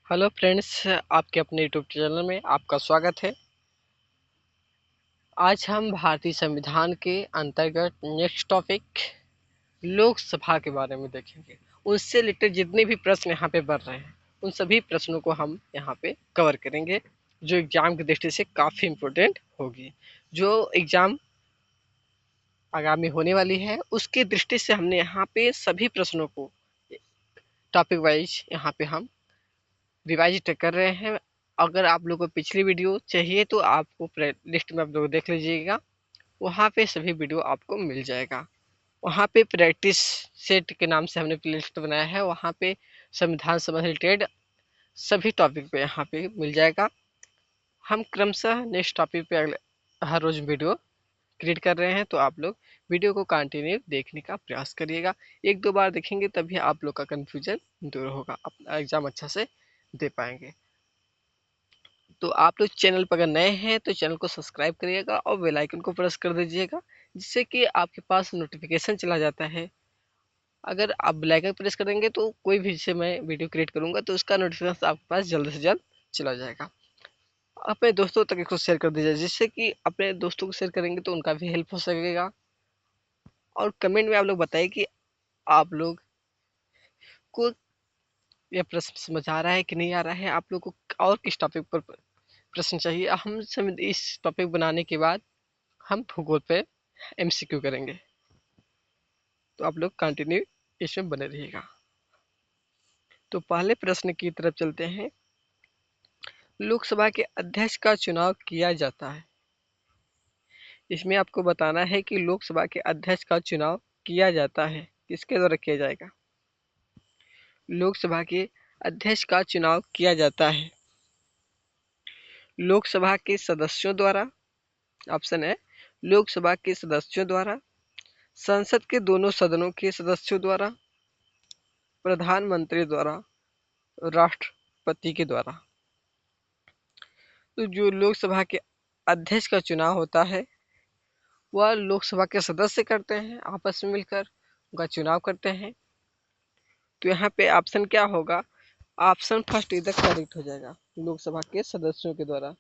Hello friends, आपके अपने YouTube channel में आपका स्वागत है। आज हम भारतीय संविधान के अंतर्गत नेक्स्ट टॉपिक लोकसभा के बारे में देखेंगे। उससे रिलेटेड जितने भी प्रश्न यहाँ पे बन रहे हैं उन सभी प्रश्नों को हम यहाँ पे कवर करेंगे, जो एग्जाम की दृष्टि से काफ़ी इम्पोर्टेंट होगी। जो एग्जाम आगामी होने वाली है उसकी दृष्टि से हमने यहाँ पे सभी प्रश्नों को टॉपिक वाइज यहाँ पे हम रिवाइज कर रहे हैं। अगर आप लोगों को पिछली वीडियो चाहिए तो आपको प्ले लिस्ट में आप लोग देख लीजिएगा, वहाँ पे सभी वीडियो आपको मिल जाएगा। वहाँ पे प्रैक्टिस सेट के नाम से हमने प्ले लिस्ट बनाया है, वहाँ पे संविधान से रिलेटेड सभी टॉपिक पे यहाँ पे मिल जाएगा। हम क्रमशः नेक्स्ट टॉपिक पे अगले हर रोज़ वीडियो क्रिएट कर रहे हैं, तो आप लोग वीडियो को कंटिन्यू देखने का प्रयास करिएगा। एक दो बार देखेंगे तभी आप लोग का कन्फ्यूजन दूर होगा, अपना एग्ज़ाम अच्छा से दे पाएंगे। तो आप लोग चैनल पर अगर नए हैं तो चैनल को सब्सक्राइब करिएगा और बेल आइकन को प्रेस कर दीजिएगा, जिससे कि आपके पास नोटिफिकेशन चला जाता है। अगर आप बेल आइकन प्रेस करेंगे तो कोई भी जैसे मैं वीडियो क्रिएट करूंगा तो उसका नोटिफिकेशन आपके पास जल्द से जल्द चला जाएगा। अपने दोस्तों तक इसको शेयर कर दीजिए, जिससे कि अपने दोस्तों को शेयर करेंगे तो उनका भी हेल्प हो सकेगा। और कमेंट में आप लोग बताइए कि आप लोग को यह प्रश्न समझ आ रहा है कि नहीं आ रहा है, आप लोग को और किस टॉपिक पर प्रश्न चाहिए। हम इस टॉपिक बनाने के बाद हम भूगोल पे एमसीक्यू करेंगे, तो आप लोग कंटिन्यू इसमें बने रहिएगा। तो पहले प्रश्न की तरफ चलते हैं। लोकसभा के अध्यक्ष का चुनाव किया जाता है। इसमें आपको बताना है कि लोकसभा के अध्यक्ष का चुनाव किया जाता है, किसके द्वारा किया जाएगा। लोकसभा के अध्यक्ष का चुनाव किया जाता है लोकसभा के सदस्यों द्वारा। ऑप्शन है लोकसभा के सदस्यों द्वारा, संसद के दोनों सदनों के सदस्यों द्वारा, प्रधानमंत्री द्वारा, राष्ट्रपति के द्वारा। तो जो लोकसभा के अध्यक्ष का चुनाव होता है वह लोकसभा के सदस्य करते हैं, आपस में मिलकर उनका चुनाव करते हैं। तो यहाँ पे ऑप्शन क्या होगा, ऑप्शन फर्स्ट इधर करेक्ट हो जाएगा। लोकसभा के सदस्यों के द्वारा,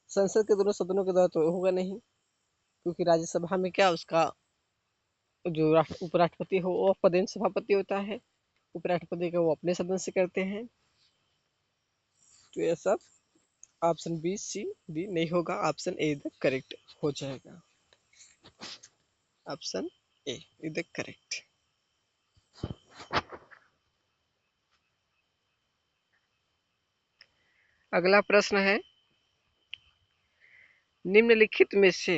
संसद के दोनों सदनों के द्वारा तो होगा नहीं, क्योंकि राज्यसभा में क्या उसका जो उपराष्ट्रपति हो वो पदेन सभापति होता है, उपराष्ट्रपति का वो अपने सदन से करते हैं। तो ये सब ऑप्शन बी सी डी नहीं होगा, ऑप्शन ए इधर करेक्ट हो जाएगा। ऑप्शन ए इधर करेक्ट। अगला प्रश्न है, निम्नलिखित में से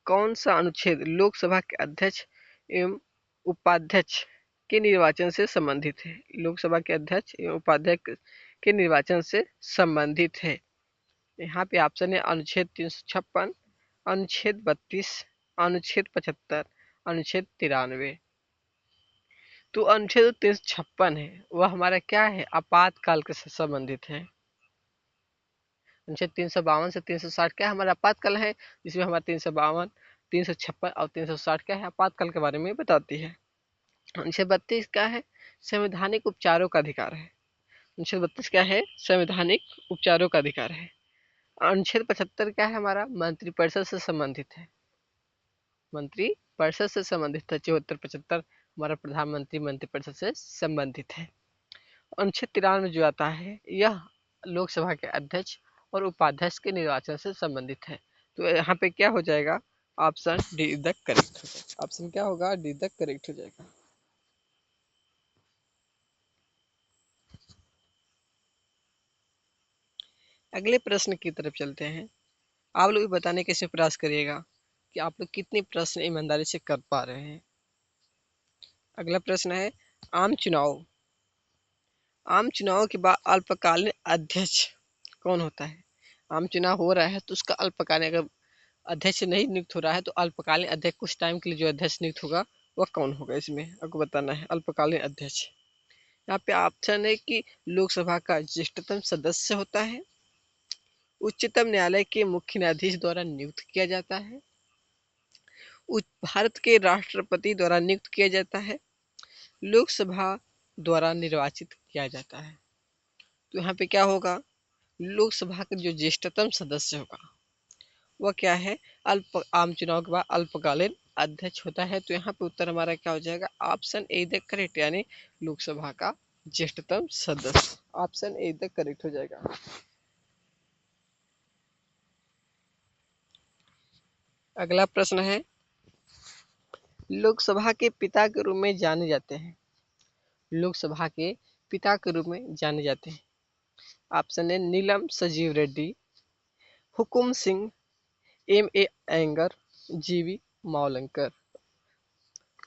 कौन सा अनुच्छेद लोकसभा के अध्यक्ष एवं उपाध्यक्ष के निर्वाचन से संबंधित है। लोकसभा के अध्यक्ष एवं उपाध्यक्ष के निर्वाचन से संबंधित है। यहाँ पे ऑप्शन है अनुच्छेद 356, अनुच्छेद 32, अनुच्छेद 75, अनुच्छेद 93। तो अनुच्छेद 356 है वह हमारा क्या है, आपातकाल के से संबंधित है। अनुच्छेद 352 से 360 क्या है, हमारा आपातकाल है, जिसमें हमारा 352, 356 और 360 क्या है, आपातकाल के बारे में बताती है। अनुच्छेद 32 क्या है, संवैधानिक उपचारों का अधिकार है। अनुच्छेद 32 क्या है, संवैधानिक उपचारों का अधिकार है। अनुच्छेद 75 क्या है, हमारा मंत्रिपरिषद से संबंधित है। मंत्रिपरिषद से संबंधित है। 74 75 हमारा प्रधानमंत्री मंत्रिपरिषद से संबंधित है। अनुच्छेद 93 जो आता है यह लोकसभा के अध्यक्ष और उपाध्यक्ष के निर्वाचन से संबंधित है। तो यहाँ पे क्या हो जाएगा, ऑप्शन डी द करेक्ट हो जाएगा। ऑप्शन क्या होगा, डी द करेक्ट हो जाएगा। अगले प्रश्न की तरफ चलते हैं। आप लोग बताने के प्रयास करिएगा कि आप लोग कितने प्रश्न ईमानदारी से कर पा रहे हैं। अगला प्रश्न है, आम चुनाव आम चुनाव के बाद अल्पकालीन अध्यक्ष कौन होता है। आम चुनाव हो रहा है तो उसका अल्पकालीन, अगर अध्यक्ष नहीं नियुक्त हो रहा है तो अल्पकालीन अध्यक्ष कुछ टाइम के लिए जो अध्यक्ष नियुक्त होगा वह कौन होगा, इसमें आपको बताना है। अल्पकालीन अध्यक्ष यहाँ पे ऑप्शन है कि लोकसभा का ज्येष्ठतम सदस्य होता है, उच्चतम न्यायालय के मुख्य न्यायाधीश द्वारा नियुक्त किया जाता है, भारत के राष्ट्रपति द्वारा नियुक्त किया जाता है, लोकसभा द्वारा निर्वाचित किया जाता है। तो यहाँ पे क्या होगा, लोकसभा का जो ज्येष्ठतम सदस्य होगा वह क्या है, अल्प आम चुनाव के बाद अल्पकालीन अध्यक्ष होता है। तो यहाँ पे उत्तर हमारा क्या हो जाएगा, ऑप्शन ए द करेक्ट, यानी लोकसभा का ज्येष्ठतम सदस्य, ऑप्शन ए द करेक्ट हो जाएगा। अगला प्रश्न है, लोकसभा के पिता के रूप में जाने जाते हैं, लोकसभा के पिता के रूप में जाने जाते हैं। ऑप्शन है नीलम Sanjiva Reddy, Hukam Singh, M A anger, जीवी मावलंकर।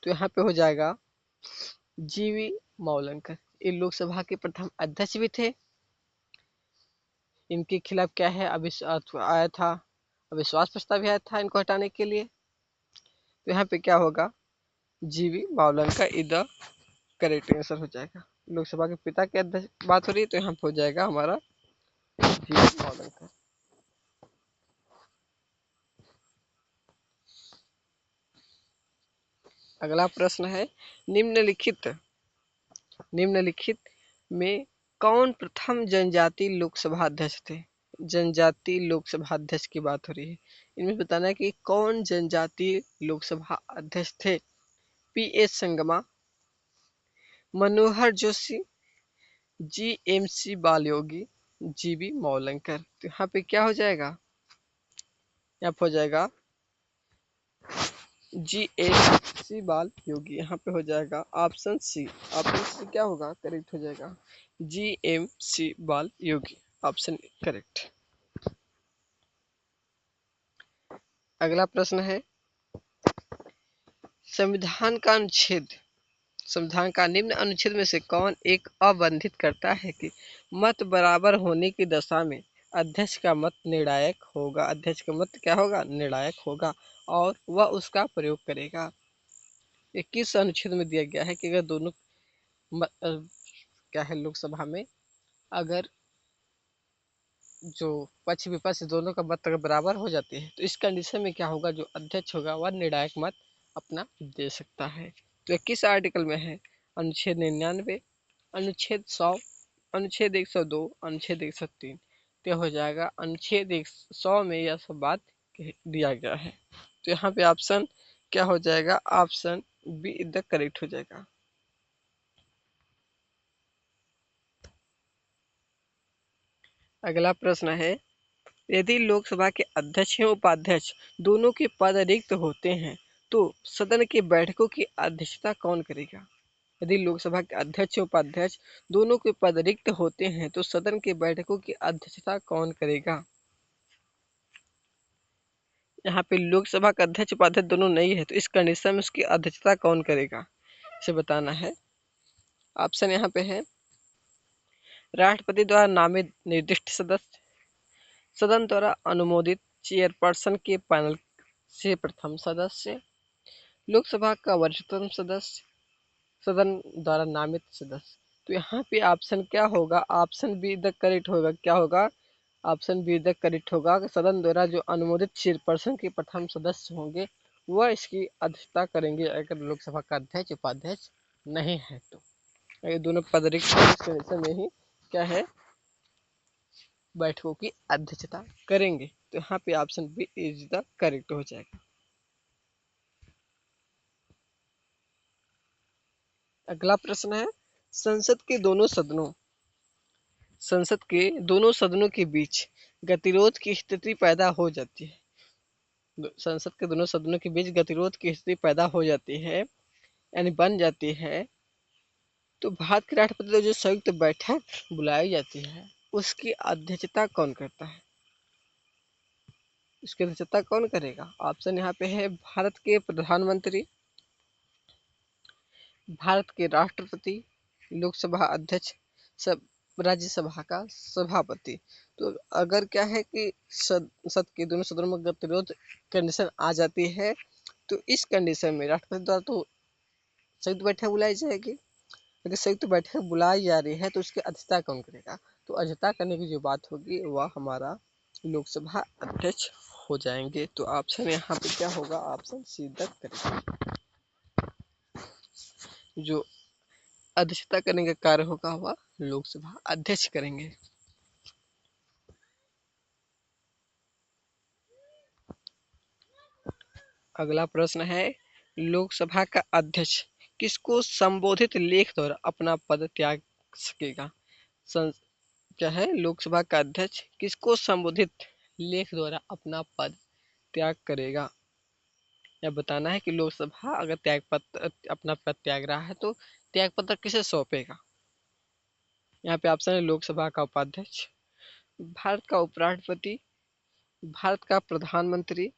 तो यहाँ पे हो जाएगा जीवी मावलंकर। ये लोकसभा के प्रथम अध्यक्ष भी थे। इनके खिलाफ क्या है, अविश्वास आया था, अविश्वास प्रस्ताव भी आया था इनको हटाने के लिए। तो यहाँ पे क्या होगा, जीवी मावलंकर इधर करेक्ट आंसर हो जाएगा। लोकसभा के पिता के अध्यक्ष बात हो रही है तो यहाँ पे हो जाएगा हमारा जीवी मावलंकर। अगला प्रश्न है, निम्नलिखित निम्नलिखित में कौन प्रथम जनजाति लोकसभा अध्यक्ष थे। जनजाति लोकसभा अध्यक्ष की बात हो रही है, इनमें बताना है कि कौन जनजाति लोकसभा अध्यक्ष थे। P S Sangma, Manohar Joshi, G M C Balayogi, G B Mavalankar. तो यहाँ पे क्या हो जाएगा, यहाँ पे हो जाएगा जी एम सी बाल योगी। यहाँ पे हो जाएगा ऑप्शन सी, ऑप्शन सी क्या होगा, करेक्ट हो जाएगा, जी एम सी बाल योगी, ऑप्शन करेक्ट। अगला प्रश्न है, संविधान का अनुच्छेद संविधान का निम्न अनुच्छेद में से कौन एक अबंधित करता है कि मत बराबर होने की दशा में अध्यक्ष का मत निर्णायक होगा, अध्यक्ष का मत क्या होगा, निर्णायक होगा और वह उसका प्रयोग करेगा। ये किस अनुच्छेद में दिया गया है कि अगर दोनों क्या है, लोकसभा में अगर जो पक्ष विपक्ष दोनों का मत अगर बराबर हो जाती है तो इस कंडीशन में क्या होगा, जो अध्यक्ष होगा वह निर्णायक मत अपना दे सकता है। तो ये किस आर्टिकल में है, अनुच्छेद 99, अनुच्छेद 100, अनुच्छेद 102, अनुच्छेद 103। तो हो जाएगा अनुच्छेद 100 में यह सब बात दिया गया है। तो यहाँ पे ऑप्शन क्या हो जाएगा, ऑप्शन बी द करेक्ट हो जाएगा। अगला प्रश्न है, यदि लोकसभा के अध्यक्ष एवं उपाध्यक्ष दोनों के पद रिक्त होते हैं तो सदन की बैठकों की अध्यक्षता कौन करेगा। यदि लोकसभा के अध्यक्ष एवं उपाध्यक्ष दोनों के पद रिक्त होते हैं तो सदन की बैठकों की अध्यक्षता कौन करेगा। यहाँ पे लोकसभा का अध्यक्ष उपाध्यक्ष दोनों नहीं है तो इस कंडीशन में उसकी अध्यक्षता कौन करेगा, इसे बताना है। ऑप्शन यहाँ पे है, राष्ट्रपति द्वारा नामित निर्दिष्ट सदस्य, सदन द्वारा अनुमोदित चेयरपर्सन के पैनल से प्रथम सदस्य, लोकसभा का वरिष्ठतम सदस्य, सदन द्वारा नामित सदस्य। तो यहाँ पे ऑप्शन क्या होगा, ऑप्शन बी द करेक्ट होगा। क्या होगा, ऑप्शन बी द करेक्ट होगा कि सदन द्वारा जो अनुमोदित चेयरपर्सन के प्रथम सदस्य होंगे वह इसकी अध्यक्षता करेंगे अगर लोकसभा का अध्यक्ष उपाध्यक्ष नहीं है तो। ये दोनों पद रिक्त में ही क्या है, बैठकों की अध्यक्षता करेंगे। तो यहाँ पे option B is the correct हो जाएगा। अगला प्रश्न है, संसद के दोनों सदनों संसद के दोनों सदनों के बीच गतिरोध की स्थिति पैदा हो जाती है। संसद के दोनों सदनों के बीच गतिरोध की स्थिति पैदा हो जाती है यानी बन जाती है तो भारत के राष्ट्रपति द्वारा जो संयुक्त बैठक बुलाई जाती है उसकी अध्यक्षता कौन करता है, उसकी अध्यक्षता कौन करेगा। ऑप्शन यहाँ पे है, भारत के प्रधानमंत्री, भारत के राष्ट्रपति, लोकसभा अध्यक्ष, सब राज्यसभा का सभापति। तो अगर क्या है कि संसद के दोनों सदनों में गतिरोध कंडीशन आ जाती है तो इस कंडीशन में राष्ट्रपति द्वारा तो संयुक्त बैठक बुलाई जाएगी। अगर संयुक्त बैठक बुलाई जा रही है तो उसकी अध्यक्षता कौन करेगा, तो अध्यक्षता करने की जो बात होगी वह हमारा लोकसभा अध्यक्ष हो जाएंगे। तो ऑप्शन यहाँ पे क्या होगा, ऑप्शन सी द करेक्ट। जो अध्यक्षता करने का कार्य होगा वह लोकसभा अध्यक्ष करेंगे। अगला प्रश्न है, लोकसभा का अध्यक्ष किसको संबोधित लेख द्वारा अपना पद त्याग सकेगा? क्या है, लोकसभा का अध्यक्ष किसको संबोधित लेख द्वारा अपना पद त्याग करेगा? यह बताना है कि लोकसभा अगर त्याग पत्र अपना पद त्याग रहा है तो त्याग पत्र किसे सौंपेगा? यहाँ पे ऑप्शन है लोकसभा का उपाध्यक्ष, भारत का उपराष्ट्रपति, भारत का प्रधानमंत्री,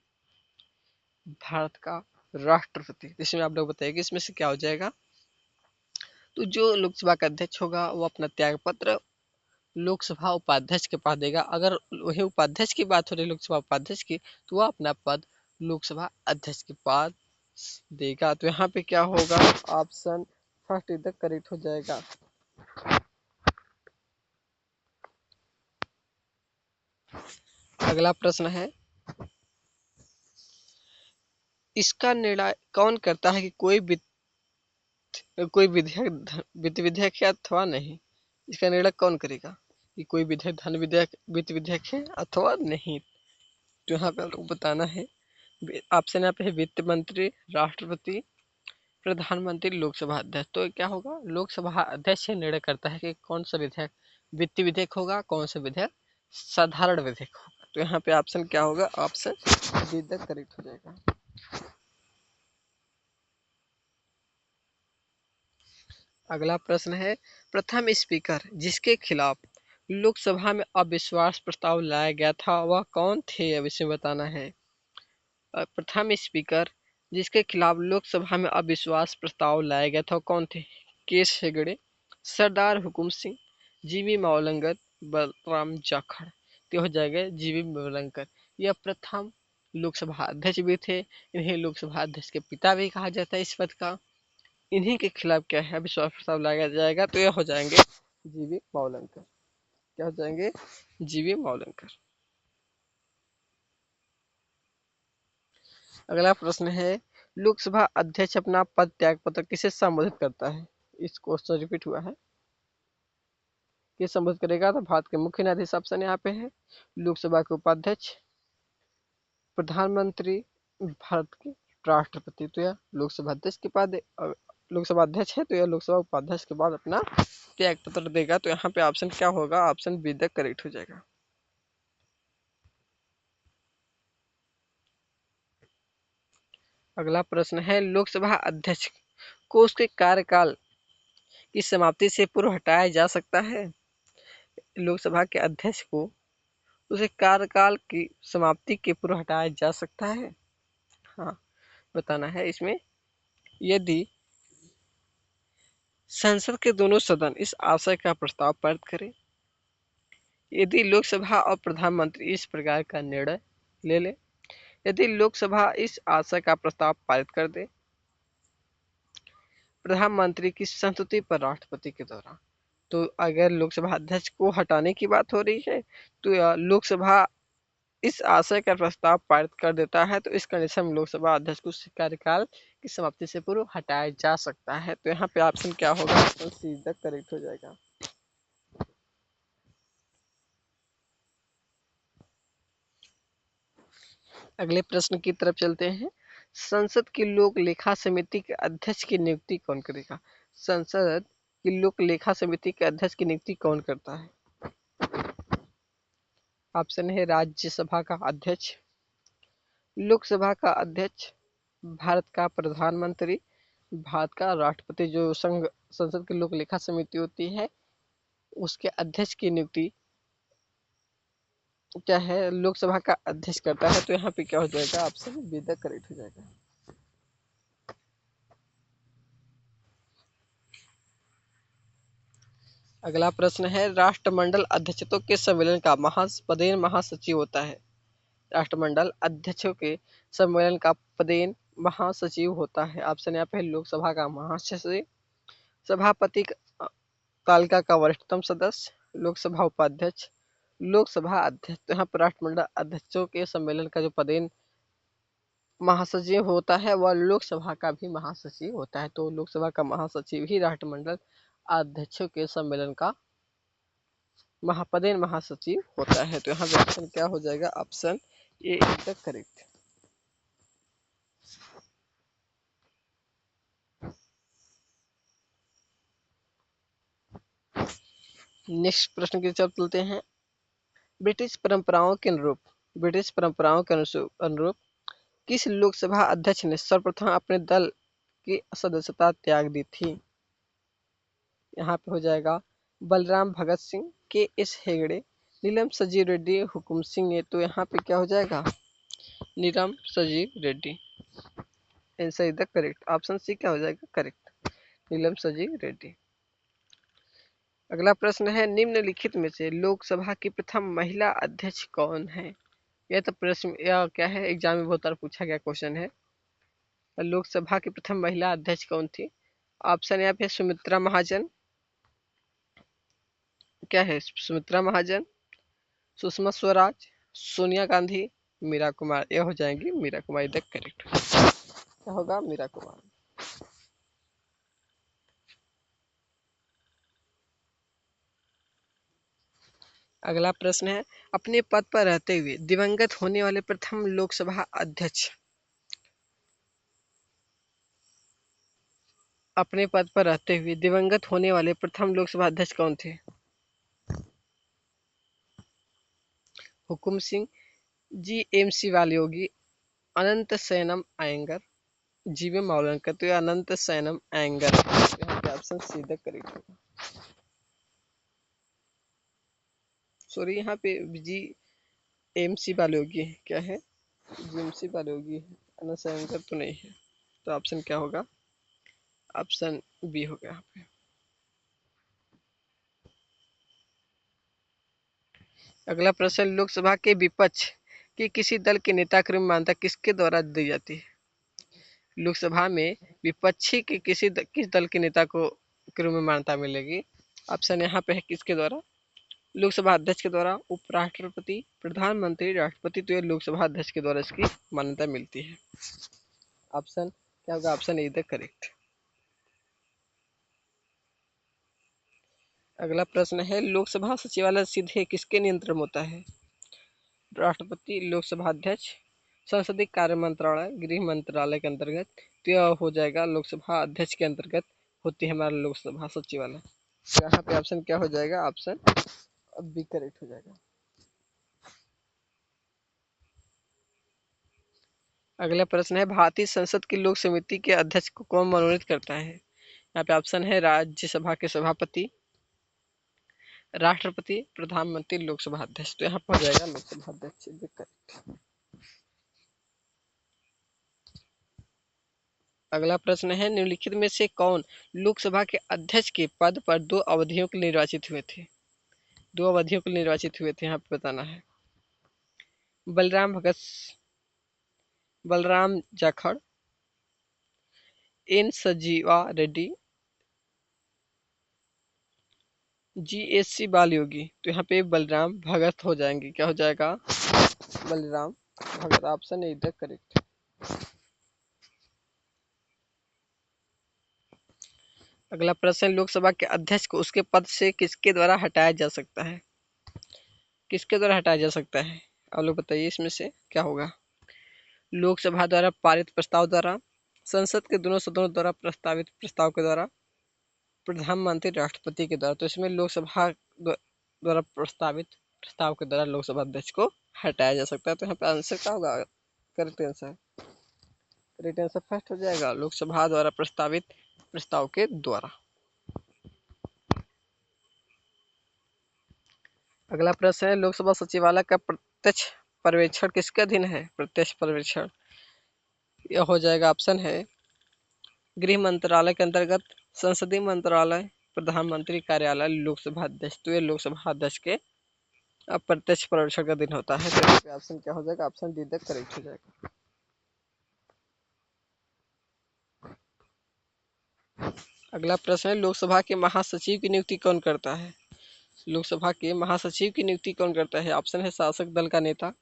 भारत का राष्ट्रपति। इसमें आप लोग बताइए कि इसमें से क्या हो जाएगा? तो जो लोकसभा का अध्यक्ष होगा वो अपना त्याग पत्र लोकसभा उपाध्यक्ष के पास देगा। अगर वही उपाध्यक्ष की बात हो रही लोकसभा उपाध्यक्ष की, तो वह अपना पद लोकसभा अध्यक्ष के पास देगा। तो यहाँ पे क्या होगा? ऑप्शन फर्स्ट इधर करेक्ट हो जाएगा। अगला प्रश्न है, इसका निर्णय कौन करता है कि कोई विधेयक वित्त विधेयक है अथवा नहीं? इसका निर्णय कौन करेगा कि कोई विधेयक धन विधेयक वित्त विधेयक है अथवा नहीं? तो यहाँ पे आपको बताना है, ऑप्शन यहाँ पे है वित्त मंत्री, राष्ट्रपति, प्रधानमंत्री, लोकसभा अध्यक्ष। तो क्या होगा? लोकसभा अध्यक्ष निर्णय करता है कि कौन सा विधेयक वित्तीय विधेयक होगा, कौन सा विधेयक साधारण विधेयक होगा। तो यहाँ पे ऑप्शन क्या होगा? ऑप्शन डी करेक्ट हो जाएगा। अगला प्रश्न है, प्रथम स्पीकर जिसके खिलाफ लोकसभा में अविश्वास प्रस्ताव लाया गया था वह कौन थे? अब इसे बताना है। प्रथम स्पीकर जिसके खिलाफ लोकसभा में अविश्वास प्रस्ताव लाया गया था कौन थे? केस हेगड़े, सरदार हुकुम सिंह, जीवी मावलंकर, बलराम जाखड़। तो हो जाएगा जीवी मावलंकर। यह प्रथम लोकसभा अध्यक्ष भी थे। इन्हें लोकसभा अध्यक्ष के पिता भी कहा जाता है इस पद का। इन्हीं के खिलाफ क्या है अविश्वास प्रस्ताव लाया जाएगा। तो यह हो जाएंगे जीवी मावलंकर। क्या हो जाएंगे? जीवी मावलंकर। अगला प्रश्न है, लोकसभा अध्यक्ष अपना पद त्याग पत्र किसे संबोधित करता है? इस क्वेश्चन रिपीट हुआ है। किस संबोधित करेगा? तो भारत के मुख्य न्यायाधीश ऑप्शन यहाँ पे है, लोकसभा के उपाध्यक्ष, प्रधानमंत्री, भारत के राष्ट्रपति। तो यह लोकसभा अध्यक्ष के बाद लोकसभा अध्यक्ष है तो यह लोकसभा उपाध्यक्ष के बाद अपना त्याग पत्र देगा। तो यहाँ पे ऑप्शन क्या होगा? ऑप्शन बी द करेक्ट हो जाएगा। अगला प्रश्न है, लोकसभा अध्यक्ष को उसके कार्यकाल की समाप्ति से पूर्व हटाया जा सकता है? लोकसभा के अध्यक्ष को उसे कार्यकाल की समाप्ति के पूर्व हटाया जा सकता है? हाँ, बताना है इसमें, यदि संसद के दोनों सदन इस आशय का प्रस्ताव पारित करें, यदि लोकसभा और प्रधानमंत्री इस प्रकार का निर्णय ले ले, यदि लोकसभा इस आशय का प्रस्ताव पारित कर दे, प्रधानमंत्री की संस्तुति पर राष्ट्रपति के द्वारा। तो अगर लोकसभा अध्यक्ष को हटाने की बात हो रही है तो लोकसभा इस आशय का प्रस्ताव पारित कर देता है तो इस कंडीशन में लोकसभा अध्यक्ष को कार्यकाल की समाप्ति से पूर्व हटाया जा सकता है। तो यहाँ पे ऑप्शन क्या होगा? तो सीधा करेक्ट हो जाएगा। अगले प्रश्न की तरफ चलते हैं, संसद की लोक लेखा समिति के अध्यक्ष की नियुक्ति कौन करेगा? संसद की लोक लेखा समिति के अध्यक्ष की नियुक्ति कौन करता है? ऑप्शन है राज्यसभा का अध्यक्ष, लोकसभा का अध्यक्ष, भारत का प्रधानमंत्री, भारत का राष्ट्रपति। जो संसद की लोक लेखा समिति होती है उसके अध्यक्ष की नियुक्ति क्या है? लोकसभा का अध्यक्ष करता है। तो यहाँ पे क्या हो जाएगा? ऑप्शन बी द करेक्ट हो जाएगा। अगला प्रश्न है, राष्ट्रमंडल अध्यक्षों के सम्मेलन का पदेन महासचिव होता है? राष्ट्रमंडल अध्यक्षों के सम्मेलन का पदेन महासचिव होता है। ऑप्शन यहाँ पे लोकसभा का महासचिव, सभापति तालिका का वरिष्ठतम सदस्य, लोकसभा उपाध्यक्ष, लोकसभा अध्यक्ष। तो यहाँ पर राष्ट्रमंडल अध्यक्षों के सम्मेलन का जो पदेन महासचिव होता है वह लोकसभा का भी महासचिव होता है। तो लोकसभा का महासचिव ही राष्ट्रमंडल अध्यक्षों के सम्मेलन का महापदेन महासचिव होता है। तो यहाँ पे ऑप्शन क्या हो जाएगा? Option A is the correct. Next प्रश्न की तरफ चलते हैं। ब्रिटिश परंपराओं के अनुरूप किस लोकसभा अध्यक्ष ने सर्वप्रथम अपने दल की सदस्यता त्याग दी थी? यहाँ पे हो जाएगा बलराम भगत सिंह, के एस हेगड़े, नीलम संजीव रेड्डी, हुकुम सिंह है। तो यहाँ पे क्या हो जाएगा? Neelam Sanjiva Reddy. Answer is the correct. Option C क्या हो जाएगा? करेक्ट, नीलम संजीव रेड्डी। अगला प्रश्न है, निम्नलिखित में से लोकसभा की प्रथम महिला अध्यक्ष कौन है? यह तो प्रश्न या क्या है, एग्जाम में बहुत बार पूछा गया क्वेश्चन है। लोकसभा की प्रथम महिला अध्यक्ष कौन थी? ऑप्शन यहाँ पे सुमित्रा महाजन, क्या है, सुमित्रा महाजन, सुषमा स्वराज, सोनिया गांधी, मीरा कुमार। यह हो जाएंगी मीरा कुमार। द करेक्ट क्या होगा? मीरा कुमार। अगला प्रश्न है, अपने पद पर रहते हुए दिवंगत होने वाले प्रथम लोकसभा अध्यक्ष, अपने पद पर रहते हुए दिवंगत होने वाले प्रथम लोकसभा अध्यक्ष कौन थे? हुकुम सिंह, जी एम सी वालयोगी, अनंत सैनम अयंगर, जीवे मावलंकर। तो यह अनंत सैनम अयंगर। यहाँ पे ऑप्शन सीधा करेक्ट होगा। सॉरी, यहाँ पे जी एम सी वालयोगी है, क्या है, जी एम सी वालयोगी है, अनंत सैनकर तो नहीं है। तो ऑप्शन क्या होगा? ऑप्शन बी हो गया यहाँ पे। अगला प्रश्न, लोकसभा के विपक्ष की किसी दल के नेता की मान्यता किसके द्वारा दी जाती है? लोकसभा में विपक्षी के किस दल के नेता को के रूप में मान्यता मिलेगी? ऑप्शन यहाँ पे है किसके द्वारा? लोकसभा अध्यक्ष के द्वारा, उपराष्ट्रपति, प्रधानमंत्री, राष्ट्रपति। तो ये लोकसभा अध्यक्ष के द्वारा इसकी मान्यता मिलती है। ऑप्शन क्या होगा? Option A the correct. अगला प्रश्न है, लोकसभा सचिवालय सीधे किसके नियंत्रण में होता है? राष्ट्रपति, लोकसभा अध्यक्ष, संसदीय कार्य मंत्रालय, गृह मंत्रालय के अंतर्गत। तो यह हो जाएगा लोकसभा अध्यक्ष के अंतर्गत होती है हमारा लोकसभा सचिवालय। तो यहाँ पे ऑप्शन क्या हो जाएगा? ऑप्शन अब भी करेक्ट हो जाएगा। अगला प्रश्न है, भारतीय संसद की लोक समिति के अध्यक्ष को कौन मनोनीत करता है? यहाँ पे ऑप्शन है राज्यसभा के सभापति, राष्ट्रपति, प्रधानमंत्री, लोकसभा अध्यक्ष। तो यहाँ पर हो जाएगा लोकसभा अध्यक्ष। अगला प्रश्न है, निम्नलिखित में से कौन लोकसभा के अध्यक्ष के पद पर 2 अवधियों के लिए निर्वाचित हुए थे? 2 अवधियों के लिए निर्वाचित हुए थे, यहाँ पे बताना है। Balram Bhagat, Balram Jakhar, N Sanjiva Reddy, G S C Balayogi. तो यहाँ पे बलराम भगत हो जाएंगे। क्या हो जाएगा? Balram Bhagat. Option A the correct. अगला प्रश्न, लोकसभा के अध्यक्ष को उसके पद से किसके द्वारा हटाया जा सकता है? किसके द्वारा हटाया जा सकता है? आप लोग बताइए, इसमें से क्या होगा? लोकसभा द्वारा पारित प्रस्ताव द्वारा, संसद के दोनों सदनों द्वारा प्रस्तावित प्रस्ताव के द्वारा, प्रधानमंत्री, राष्ट्रपति के द्वारा। तो इसमें लोकसभा द्वारा प्रस्तावित प्रस्ताव के द्वारा लोकसभा अध्यक्ष को हटाया जा सकता है। तो यहाँ पे आंसर क्या होगा? Correct answer, correct answer first हो जाएगा, लोकसभा द्वारा प्रस्तावित प्रस्ताव के द्वारा। अगला प्रश्न है, लोकसभा सचिवालय का प्रत्यक्ष पर्यवेक्षण किसके अधीन है? प्रत्यक्ष पर्यवेक्षण यह हो जाएगा, ऑप्शन है गृह मंत्रालय के अंतर्गत, संसदीय मंत्रालय, प्रधानमंत्री कार्यालय, लोकसभा अध्यक्ष। तो ये लोकसभा अध्यक्ष के अप्रत्यक्ष पर्यवेक्षण का दिन होता है। तो ऑप्शन क्या हो जाएगा? ऑप्शन डी द करेक्ट हो जाएगा। अगला प्रश्न है, लोकसभा के महासचिव की नियुक्ति कौन करता है? लोकसभा के महासचिव की नियुक्ति कौन करता है? ऑप्शन है शासक दल का नेता,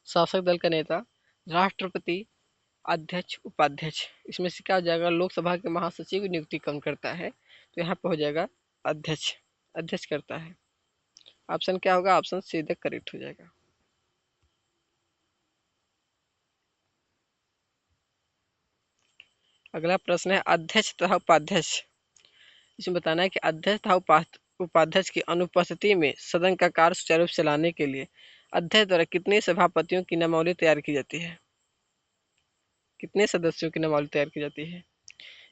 शासक दल का नेता, राष्ट्रपति, अध्यक्ष उपाध्यक्ष, इसमें से क्या हो जाएगा, लोकसभा के महासचिव की नियुक्ति कौन करता है, तो यहाँ पे हो जाएगा अध्यक्ष, अध्यक्ष करता है। ऑप्शन क्या होगा, ऑप्शन सीधे करेक्ट हो जाएगा। अगला प्रश्न है अध्यक्ष तथा उपाध्यक्ष। इसमें बताना है कि अध्यक्ष तथा उपाध्यक्ष की अनुपस्थिति में सदन का कार्य सुचारू रूप से चलाने के लिए अध्यक्ष द्वारा कितने सभापतियों की नामावली तैयार की जाती है, कितने सदस्यों की नामावली तैयार की जाती है।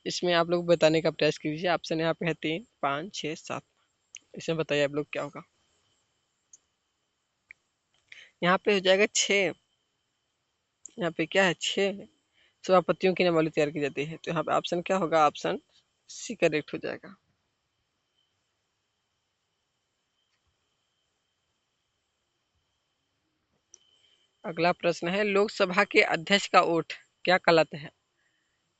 इसमें आप लोग बताने का प्रयास कीजिए। ऑप्शन यहाँ पे है 3, 5, 6, 7। इसमें बताइए आप लोग क्या होगा। यहाँ पे हो जाएगा 6। यहाँ पे क्या है, 6 सभापतियों की नामावली तैयार की जाती है। तो यहाँ पे ऑप्शन क्या होगा, ऑप्शन सी करेक्ट हो जाएगा। अगला प्रश्न है लोकसभा के अध्यक्ष का ओठ क्या कहलाता है,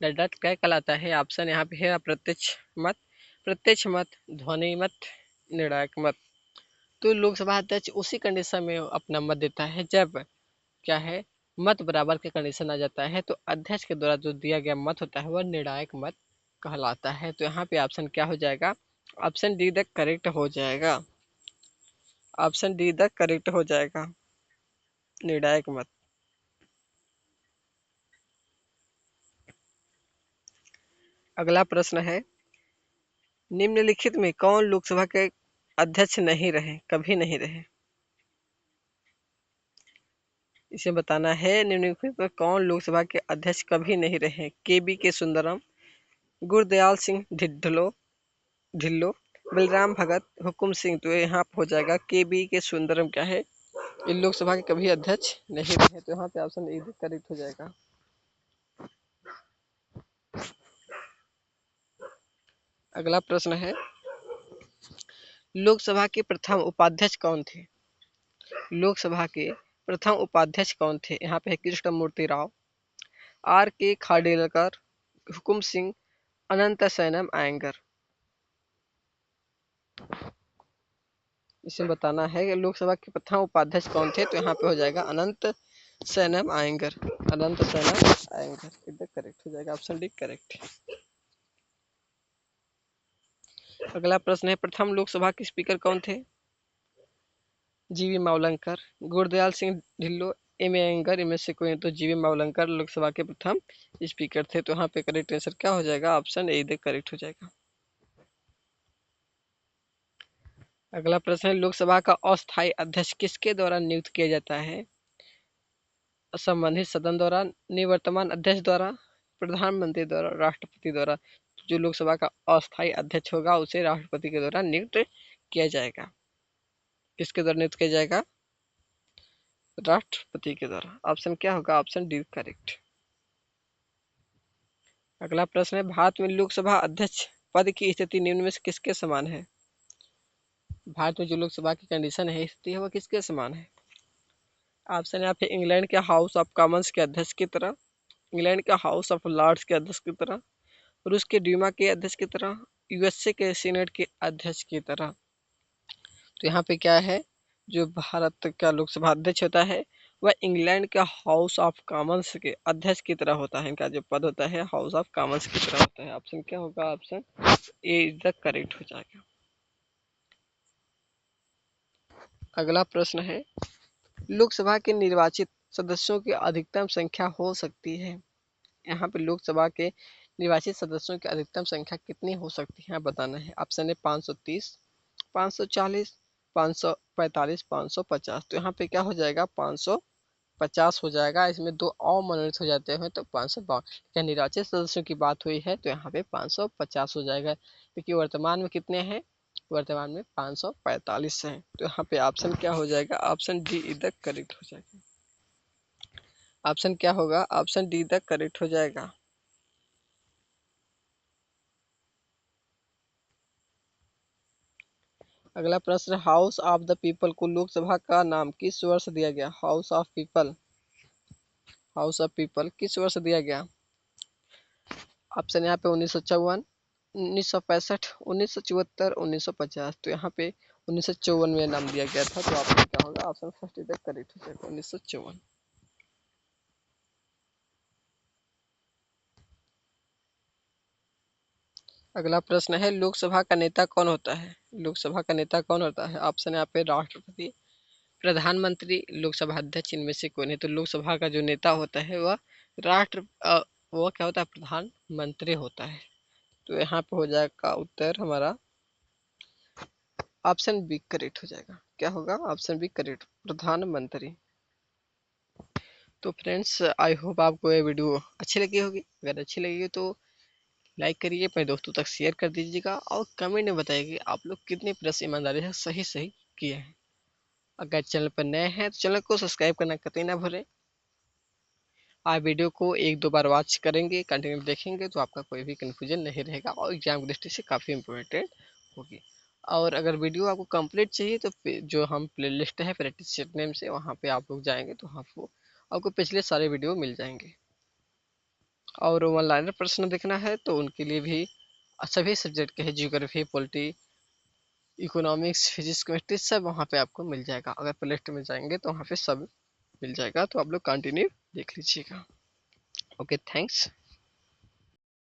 डट क्या कहलाता है। ऑप्शन यहाँ पे है अप्रत्यक्ष मत, प्रत्यक्ष मत, ध्वनि मत, निर्णायक मत। तो लोकसभा अध्यक्ष उसी कंडीशन में अपना मत देता है जब क्या है, मत बराबर के कंडीशन आ जाता है। तो अध्यक्ष के द्वारा जो दिया गया मत होता है वह निर्णायक मत कहलाता है। तो यहाँ पे ऑप्शन क्या हो जाएगा, ऑप्शन डी द करेक्ट हो जाएगा। ऑप्शन डी द करेक्ट हो जाएगा, निर्णायक मत। अगला प्रश्न है निम्नलिखित में कौन लोकसभा के अध्यक्ष नहीं रहे, कभी नहीं रहे। इसे बताना है निम्नलिखित में कौन लोकसभा के अध्यक्ष कभी नहीं रहे। केबी के सुंदरम, गुरदयाल सिंह ढिल्लो, बलराम भगत, हुकुम सिंह। तो यहाँ हो जाएगा केबी के सुंदरम क्या है, इन लोकसभा के कभी अध्यक्ष नहीं रहे। तो यहाँ पे ऑप्शन ए करेक्ट हो जाएगा। अगला प्रश्न है लोकसभा के प्रथम उपाध्यक्ष कौन थे, लोकसभा के प्रथम उपाध्यक्ष कौन थे। यहाँ पे है कृष्णमूर्ति राव, आर के खाडेलकर, हुकुम सिंह, अनंत सैनम आयंगर। इसे बताना है कि लोकसभा के प्रथम उपाध्यक्ष कौन थे। तो यहाँ पे हो जाएगा अनंत सैनम आयंगर, अनंत सैनम आयंगर एकदम करेक्ट हो जाएगा, ऑप्शन डी करेक्ट। अगला प्रश्न है प्रथम लोकसभा के स्पीकर कौन थे। जीवी मावलंकर, गुरदयाल सिंह ढिल्लो, एम ए अयंगर। इनमें से कोई तो जीवी मावलंकर लोकसभा के प्रथम स्पीकर थे। तो यहाँ पे करेक्ट आंसर क्या हो जाएगा, ऑप्शन ए करेक्ट हो जाएगा। अगला प्रश्न है लोकसभा का अस्थायी अध्यक्ष किसके द्वारा नियुक्त किया जाता है, संबंधित सदन द्वारा, निवर्तमान अध्यक्ष द्वारा, प्रधानमंत्री द्वारा, राष्ट्रपति द्वारा। जो लोकसभा का अस्थायी अध्यक्ष होगा उसे राष्ट्रपति के द्वारा नियुक्त किया जाएगा। किसके द्वारा नियुक्त किया जाएगा, राष्ट्रपति के द्वारा। ऑप्शन क्या होगा, ऑप्शन डी करेक्ट। अगला प्रश्न है भारत में लोकसभा अध्यक्ष पद की स्थिति निम्न में से किसके समान है। भारत में जो लोकसभा की कंडीशन है, स्थिति है, वह किसके समान है। ऑप्शन यहाँ पे इंग्लैंड के हाउस ऑफ कॉमन्स के अध्यक्ष की तरह, इंग्लैंड के हाउस ऑफ लॉर्ड्स के अध्यक्ष की तरह, रूस के ड्यूमा के अध्यक्ष की तरह, यूएसए के सीनेट के अध्यक्ष की तरह। तो यहाँ पे क्या है, जो भारत का लोकसभा अध्यक्ष होता है वह इंग्लैंड के हाउस ऑफ कॉमन्स के अध्यक्ष की तरह होता है। इनका जो पद होता है हाउस ऑफ कॉमन्स की तरह होता है। ऑप्शन क्या होगा, option A is the correct हो जाएगा। अगला प्रश्न है लोकसभा के निर्वाचित सदस्यों की अधिकतम संख्या हो सकती है। यहाँ पे लोकसभा के निर्वाचित सदस्यों की अधिकतम संख्या कितनी हो सकती है बताना है। ऑप्शन है 530, 540, 545, 550। तो यहाँ पे क्या हो जाएगा, 550 हो जाएगा। इसमें 2 और मनोनीत हो जाते हैं तो 552। क्या निर्वाचित सदस्यों की बात हुई है तो यहाँ पे 550 हो जाएगा, क्योंकि वर्तमान में कितने हैं, वर्तमान में 545 हैं। तो यहाँ पे ऑप्शन क्या हो जाएगा, ऑप्शन डी इधर करेक्ट हो जाएगा। ऑप्शन क्या होगा, ऑप्शन डी इधर करेक्ट हो जाएगा। अगला प्रश्न हाउस ऑफ द पीपल को लोकसभा का नाम किस वर्ष दिया गया। House of people, house of people किस वर्ष दिया गया। ऑप्शन यहाँ पे 1954, 1965, 1974, 1950। तो यहाँ पे 1954 में नाम दिया गया था। तो ऑप्शन क्या होगा, ऑप्शन फर्स्ट इधर करेक्ट हो जाएगा, 1954। अगला प्रश्न है, लोकसभा का नेता कौन होता है? लोकसभा का नेता कौन होता है? ऑप्शन है यहाँ पे राष्ट्रपति, प्रधानमंत्री, लोकसभा अध्यक्ष, इनमें से कोई नहीं। तो लोकसभा का जो नेता होता है वह वो क्या होता है? प्रधानमंत्री होता है। तो यहाँ पे हो जाएगा उत्तर हमारा ऑप्शन बी करेक्ट हो जाएगा। क्या होगा? ऑप्शन बी करेक्ट, प्रधानमंत्री। तो फ्रेंड्स, आई होप आपको ये वीडियो अच्छी लगी होगी। अगर अच्छी लगी तो लाइक करिए, अपने दोस्तों तक शेयर कर दीजिएगा और कमेंट में बताइए कि आप लोग कितने प्रश्न ईमानदारी से सही सही किए हैं। अगर चैनल पर नए हैं तो चैनल को सब्सक्राइब करना कतई ना भूलें। आप वीडियो को एक दो बार वॉच करेंगे, कंटिन्यू देखेंगे तो आपका कोई भी कन्फ्यूजन नहीं रहेगा और एग्जाम की दृष्टि से काफ़ी इम्पोर्टेंट होगी। और अगर वीडियो आपको कंप्लीट चाहिए तो जो हम प्लेलिस्ट है प्रैक्टिस सेट नेम से, वहाँ पे आप लोग जाएंगे तो आपको पिछले सारे वीडियो मिल जाएंगे। और वन लाइनर प्रश्न देखना है तो उनके लिए भी सभी सब्जेक्ट के हैं, geography, polity, economics, physics, chemistry, सब वहाँ पे आपको मिल जाएगा। अगर प्ले लिस्ट में जाएंगे तो वहाँ पे सब मिल जाएगा, तो आप लोग कंटिन्यू देख लीजिएगा। Okay, thanks.